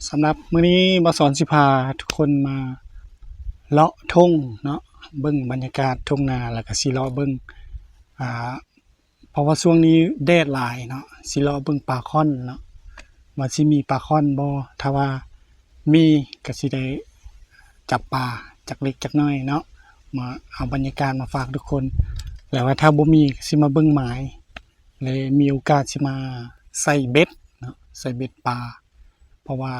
สำหรับมื้อนี้บ่สอนสิพาทุกคนมาเลาะทุ่งเนาะเบิ่งบรรยากาศทุ่งนาแล้วก็สิเลาะเบิ่งอ่าเพราะว่าช่วงนี้แดดหลายเนาะสิเลาะเบิ่งปลาค่อนเนาะว่าสิมีปลาค่อนบ่ถ้าว่ามีก็สิได้จับปลาจักเล็กจักน้อยเนาะมาเอาบรรยากาศมาฝากทุกคนแล้วว่าถ้าบ่มีก็สิมาเบิ่งหมายเลยมีโอกาสสิมาใส่เบ็ดเนาะใส่เบ็ดปลาเพราะว่า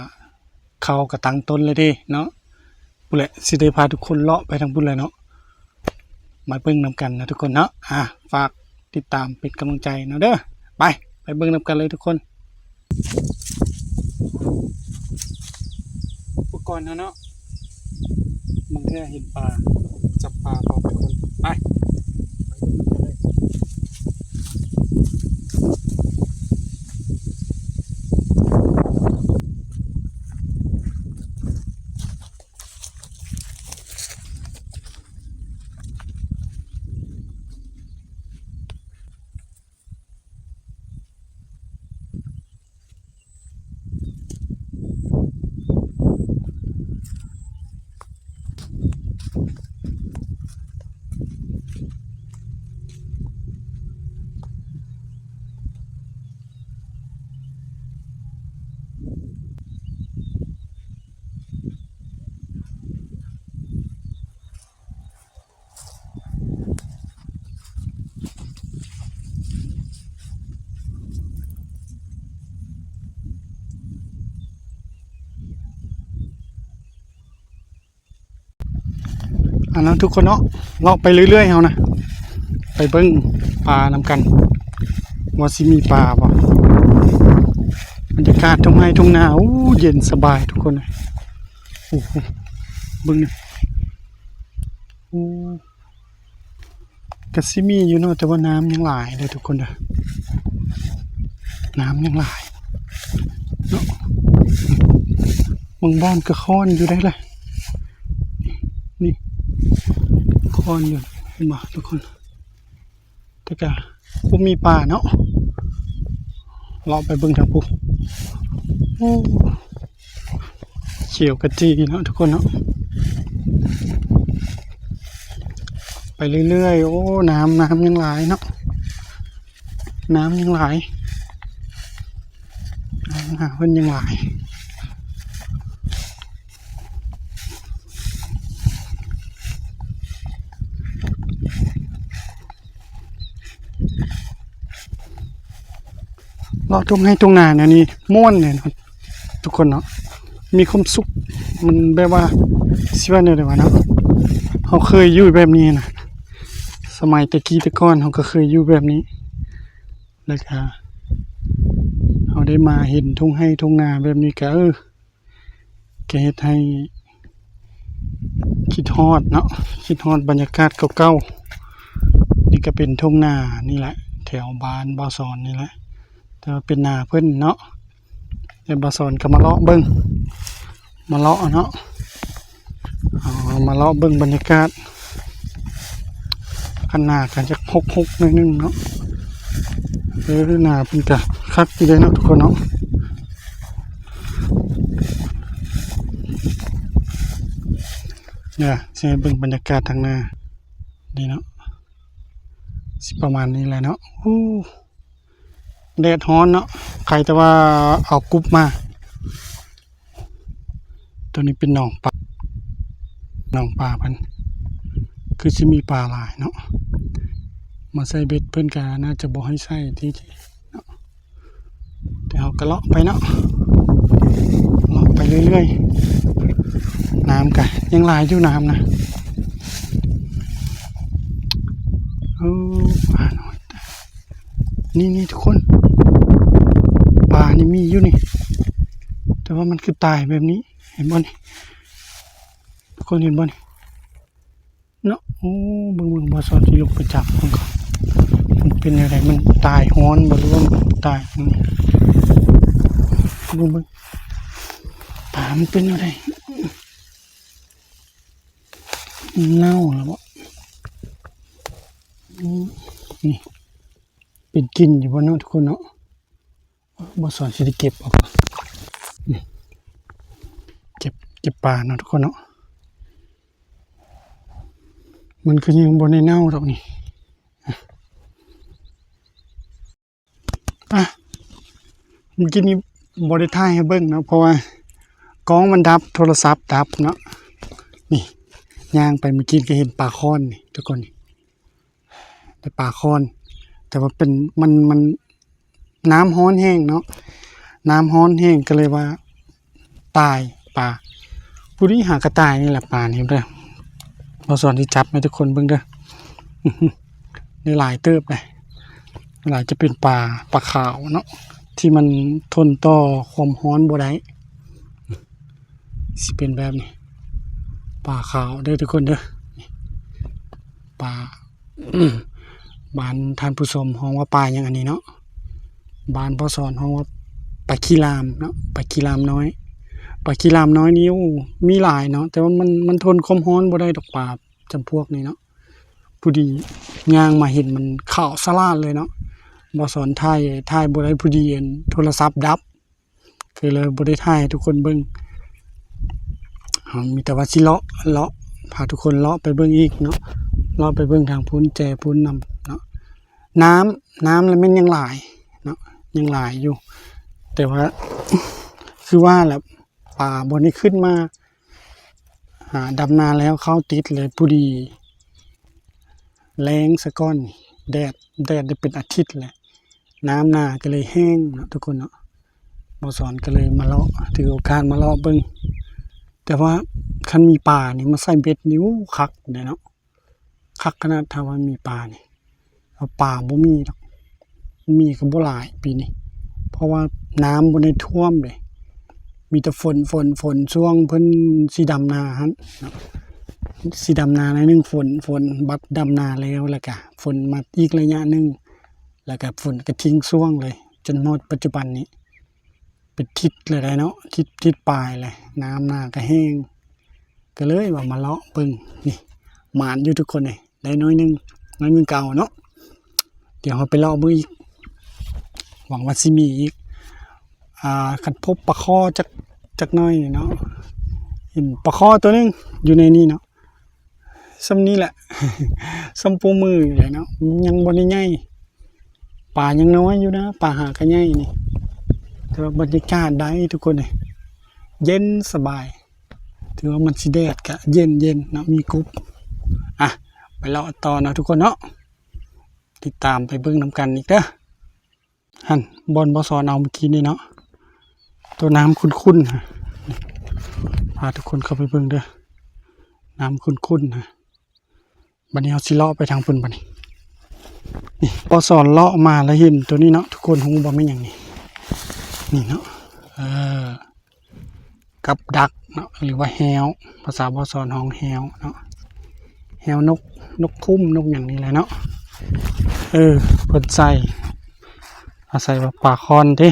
เขาก็ตั้งต้นเลยเด้เนาะพุ่นแหละสิได้พาทุกคนเลาะไปทางพุ่นเลยเนาะมาเบิ่งนำกันนะทุกคนเนาะฝากติดตามเป็นกำลังใจเนาะเด้อไปเบิ่งนำกันเลยทุกคนอุปกรณ์เนาะบางทีเห็นปลาจับปลาพร้อมทุกคนไปเบิ่งนำกันเลยเนาะทุกคนเนาะเลาะไปเรื่อยๆเฮานะไปเบิ่งปลานำกันว่าสิมีปลาบ่บรรยากาศทุ่งไร่ทุ่งนาเย็นสบายทุกคนเลยโอ้โหเบิ่งนี่ก็สิมีอยู่เนาะแต่ว่าน้ำยังหลายเลยทุกคนเด้อน้ำยังหลายเนาะบางบ้านก็ค้อนอยู่ได้เลยนี่ค้อนอยู่เห็นบ่ทุกคนแต่ก็บ่มีปลาเนาะเราไปเบิ่งทางปุ๊บเขียวกระจีเนาะทุกคนเนาะไปเรื่อยๆน้ำยังหลายเนาะน้ำยังหลายเพิ่นยังหลายเราทุ่งให้ทุ่งนาเนี่ยนี่ม่วนเนี่ยทุกคนเนาะมีความสุขมันแบบว่าสิว่าเนี่ยเดี๋ยวเนาะเขาเคยอยู่แบบนี้นะสมัยตะกี้ตะก้อนเขาก็เคยอยู่แบบนี้แล้วก็เขาได้มาเห็นทุ่งให้ทุ่งนาแบบนี้ก็ก็เฮ็ดให้คิดฮอดเนาะคิดฮอดบรรยากาศเก่าๆนี่ก็เป็นทุ่งนานี่แหละแถวบ้านบ่าวสอนนี่แหละแต่ว่าเป็นนาเพิ่นเนาะแต่บ่าวสอนก็มาเลาะเบิ่งมาเลาะเนาะมาเลาะเบิ่งบรรยากาศกันหน้ากันจะหกหน่อยนึงเนาะหน้าเพิ่นก็คักอยู่เลยเนาะทุกคนเนาะเนี่ยสิเบิ่งบรรยากาศทางหน้านี่เนาะสิประมาณนี้แหละเนาะแดดร้อนเนาะใครแต่ว่าเอากุ๊บมาตัวนี้เป็นหนองปลาเพิ่นคือสิมีปลาหลายเนาะมาใส่เบ็ดเพิ่นก็น่าจะบ่ให้ใส่ที่เนาะแต่เฮาก็เลาะไปเนาะเลาะไปเรื่อยๆน้ำก็ยังหลายอยู่น้ำนะปลาน้อยนี่ทุกคนปลานี่มีอยู่นี่แต่ว่ามันคือตายแบบนี้เห็นบ่นี่ทุกคนเห็นบ่นี่เนาะเบิ่งบ่สอนสิลงไปจับมันก่อนมันเป็นอะไรมันตายฮ้อนบ่รู้ว่ามันตายเบิ่งปลามันเป็นอะไรเน่าแล้วบ่นี่เป็นกินอยู่บ่เนาะทุกคนเนาะบ่สอนสิได้เก็บออก ก็บปลาเนาะทุกคนเนาะมันคือยังบ่ได้เน่าดอกนี่อ่ะเมื่อกี้นี้บ่ได้ถ่ายให้เบิ่งเนาะเพราะว่ากล้องมันดับโทรศัพท์ดับเนาะนี่ย่างไปเมื่อกี้ก็เห็นปลาค้อนนี่ทุกคนนี่แต่ปลาค้อนแต่ว่าเป็นมันน้ำร้อนแห้งเนาะน้ำร้อนแห้งก็เลยว่าตายปลาผู้ที่หากระต่ายนี่แหละปลานี่เด้อเราสอนที่จับให้ทุกคนเบิ่งเด้อในหลายเติบเลยหลายจะเป็นปลาขาวเนาะที่มันทนต่อความร้อนบ่ได้สิเป็นแบบนี้ปลาขาวเด้อทุกคนเด้อปลาบ้านท่านผู้ชมฮ้องว่าปลาอย่างอันนี้เนาะบ้านพ่อสอนฮ้องว่าปลาขี้รามเนาะปลาขี้รามน้อยปลาขี้รามน้อยนี่มีหลายเนาะแต่ว่ามันทนความร้อนบ่ได้ดอกปลาจำพวกนี้เนาะผู้ดีย่างมาเห็นมันขาวสลาดเลยเนาะบ่สอนถ่ายบ่ได้ผู้ดีโทรศัพท์ดับคือเลยบ่ได้ถ่ายให้ทุกคนเบิ่งมีแต่ว่าสิเลาะพาทุกคนเลาะไปเบิ่งอีกเนาะเลาะไปเบิ่งทางพุ้นแจพุ้นนำเนาะน้ำแล้วมันยังหลายเนาะยังหลายอยู่แต่ว่า คือว่าแหละป่าบนนี้ขึ้นมาหาดำนาแล้วเข้าติดเลยผู้ดีแรงสะก้อนแดดได้เป็นอาทิตย์เลยน้ำนาก็เลยแห้งเนาะทุกคนเนาะบ่สอนก็เลยมาเลาะถือโอกาสมาเลาะเบิ่งแต่ว่าคันมีป่านี่มาใส่เบ็ดนิ้วคักเนาะคักขนาดถ้าว่ามีป่านี่เอาป่าบ่มีดอกมีก็บ่หลายปีนี้เพราะว่าน้ำบ่ได้ท่วมเลยมีแต่ฝนช่วงเพิ่นสิดำนาหั่นเนาะสิดำนาในนึงฝนบัดดำนาแล้วก็ฝนมาอีกระยะนึงแล้วก็ฝนก็ทิ้งช่วงเลยจนหมดปัจจุบันนี้เป็นทิศเลยได้เนาะทิศปลายเลยน้ำนาก็แห้งก็เลยว่ามาเลาะเบิ่งนี่หมานอยู่ทุกคนเลยได้น้อยนึงเก่าเนาะเดี๋ยวเราไปเลาะเบิ่งอีกหวังว่าสิมีอีกคันพบปลาคอจักน้อยเนาะเห็นปลาคอตัวนึงอยู่ในนี้เนาะซ้ำนี้แหละ ซ้ำปูมือเลยเนาะยังบ่ได้ใหญ่ป่ายังน้อยอยู่นะป่าหาก็ใหญ่นี่แต่ว่าบรรยากาศได้ทุกคนเลยเย็นสบายถือว่ามันสิแดดก็เย็นเนาะมีกรุ๊ปอ่ะไปเลาะต่อนะทุกคนเนาะติดตามไปเบิ่งนำกันอีกเด้อหั่นบอลบ่สอนเอาเมื่อกี้นี่เนาะตัวน้ำคุ้นๆพาทุกคนเข้าไปเบิ่งเด้อน้ำคุ้นๆนะบัดนี้เอาสิเลาะไปทางพุ่นบัดนี้นี่พอสอนเลาะมาแล้วเห็นตัวนี้เนาะทุกคนฮู้บ่แม่นหยังนี่เนาะกับดักเนาะหรือว่าแฮวภาษาพอสอนห้องแฮวเนาะแฮวนกคุ้มนกหยังนี่แหละเนาะเพิ่นใส่อาศัยว่าปลาคอนเด้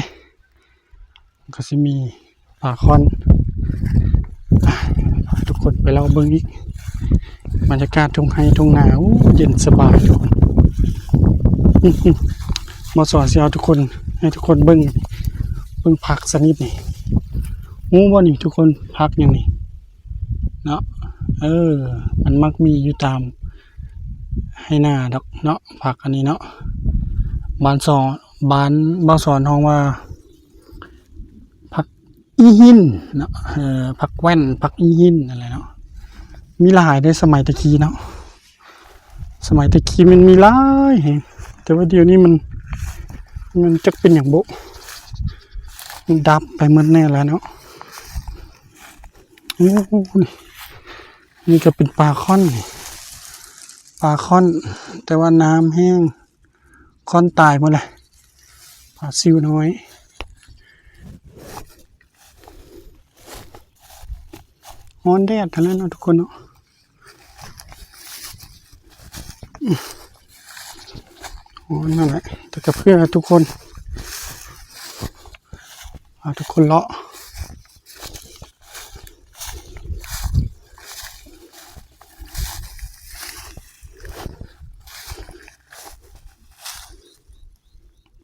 ก็สิมีปลาคอนทุกคนไปเราเบิ่งอีกบรรยากาศทุ่งไร่ทุ่งนาเย็นสบายทุกคนมาสอนสิเอาทุกคนให้ทุกคนเบิ่งผักสักนิดนี่งูบ่นี่ทุกคนผักอย่างนี้เนาะมันมักมีอยู่ตามให้หน้าดอกเนาะผักอันนี้เนาะบ้านสอนห้องว่าผักอีหินเนาะผักแว่นผักอีหินอะไรเนาะมีหลายได้สมัยตะกี้เนาะสมัยตะกี้มันมีหลายแต่ว่าเดี๋ยวนี้มันจะเป็นอย่างโบมันดับไปหมดแน่แล้วเนาะนี่ก็เป็นปลาค่อนแต่ว่าน้ำแห้งค่อนตายหมดเลยปลาซิวน้อยฮ้อนแดดทั้งนั้นเนาะทุกคนเนาะนั่นแหละแต่กับเพื่อนทุกคนทุกคนเลาะ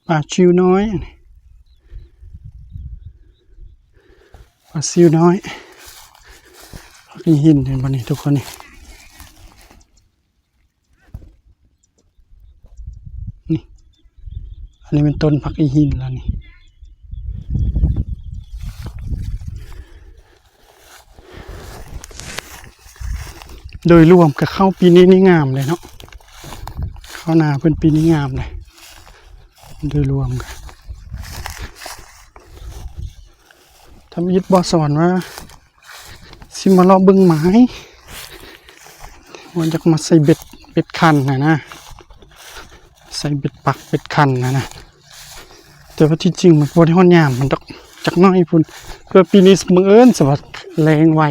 ปลาชิวน้อยปลาซิวน้อย อีหินเห็นบ่นี่ทุกคนนี่นี่อันนี้เป็นต้นผักอีหินแล้วนี่โดยรวมกับเข้าปีนี้นี่งามเลยเนาะเข้านาเพิ่นปีนี้งามเลยโดยรวมกันทำยิดบอสอนว่าสิมาเลาะเบิ่งไม้วันจะมาใส่เบ็ดคันนะใส่เบ็ดปักเบ็ดคันนะแต่ว่าที่จริงมันบ่ได้ฮ้อนยามมันจักน้อยพุ่นเพื่อปีนี้บังเอิญสวัสดิ์แรงไว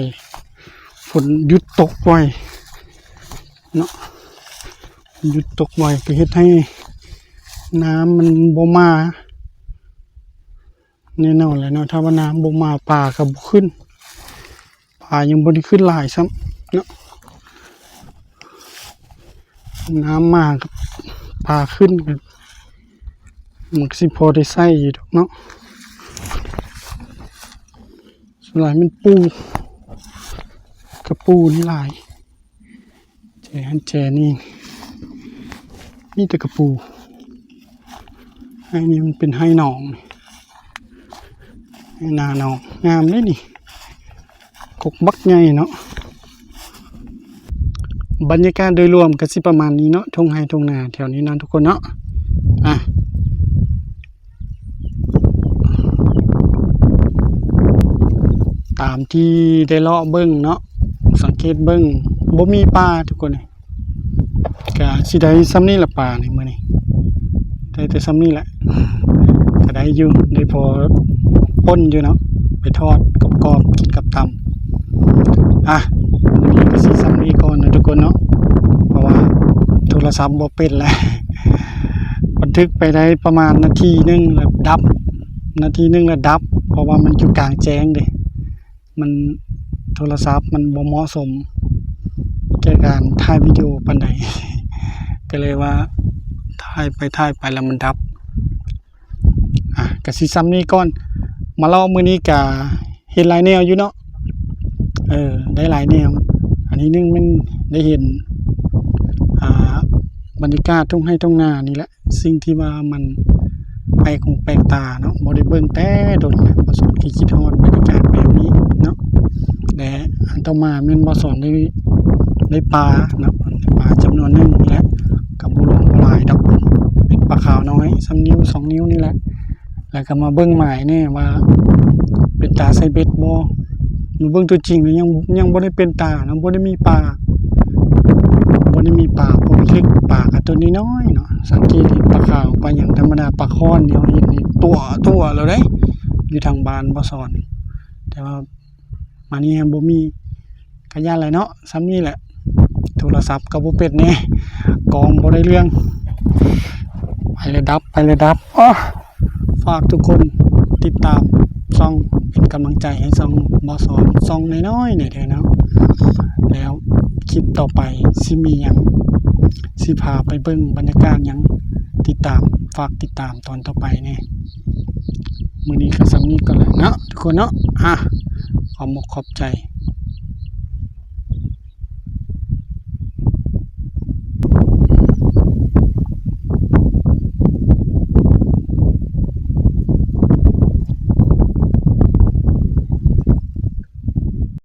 ฝนหยุดตกไวเนาะหยุดตกไวก็เฮ็ดให้น้ำมันบ่มาแน่นอนเลยเนาะถ้าว่าน้ำบ่มาป่าก็บ่ขึ้นป่ายังบ่ได้ขึ้นหลายซ้ำเนาะน้ำมากับป่าขึ้นกันมันก็สิพอได้ใช้อยู่ดอกเนาะส่วนหลายมันปูกระปูนี่หลายแจนี่มีแต่กระปูให้นี่มันเป็นให้หนองให้นาหนองงามเลยนี่กกบักใหญ่เนาะบรรยากาศโดยรวมก็สิประมาณนี้เนาะทุ่งไร่ทุ่งนาแถวนี้นะทุกคนเนาะตามที่ได้เลาะเบิ่งเนาะสังเกตเบิ่งบ่มีปลาทุกคนนี่ก็สิได้ซ้ำนี้ละปลาในมื้อนี้ได้แต่ซ้ำนี้แหละก็ได้อยู่ได้พอป่นอยู่เนาะไปทอดกรอบๆกินกับตำมื้อนี้ก็สิซ้ำนี้ก่อนนะทุกคนเนาะเพราะว่าโทรศัพท์บ่เป็นแล้วบันทึกไปได้ประมาณนาทีนึงแล้วดับเพราะว่ามันอยู่กลางแจ้งเด้มันโทรศัพท์มันบ่เหมาะสมแก่การถ่ายวิดีโอปานใด ก็เลยว่าถ่ายไปแล้วมันดับก็สิซ้ำนี้ก่อนมาเล่ามื้อนี้ก็เห็นหลายแนวอยู่เนาะได้หลายแนวอันนี้นึงมันได้เห็นบรรยากาศทุ่งไร่ทุ่งนานี่แหละสิ่งที่ว่ามันแปลกตาเนาะบ่ได้เบิ่งแต่โดนแล้วบ่สนคิดฮอดบรรยากาศแบบนี้เนาะและอันต่อมาแม่นบ่สอนได้ปลาเนาะปลาจำนวนนึงนี่แหละกับบ่หลายดอกเป็นปลาขาวน้อย3นิ้ว2นิ้วนี่แหละแล้วก็มาเบิ่งหมายแน่ว่าเป็นตาใส่เบ็ดบ่มาเบิ่งตัวจริงแล้วยังบ่ได้เป็นตานะบ่ได้มีปลาบ่มีทึกปลากับตัวน้อยๆเนาะสังเกตเห็นปลาขาวปลาหยังธรรมดาปลาค้อนเนี่ยเห็นนี่ตัวแล้วเด้อยู่ทางบ้านบ่สอนแต่ว่ามานี่บ่มีก็ย่านหลายเนาะซ้ำนี่แหละโทรศัพท์ก็บ่เป็นแน่กองบ่ได้เรื่องไปเลยดับฝากทุกคนติดตามช่องเป็นกำลังใจให้ช่องบ่สอนช่องน้อยๆนี่เด้อเนาะแล้วคลิปต่อไปสิมีหยังสิพาไปเบิ่งบรรยากาศหยังฝากติดตามตอนต่อไปนี่มื้อนี้ก็ซ้ำนี้ก่อนแหละเนาะทุกคนเนาะขอบใจ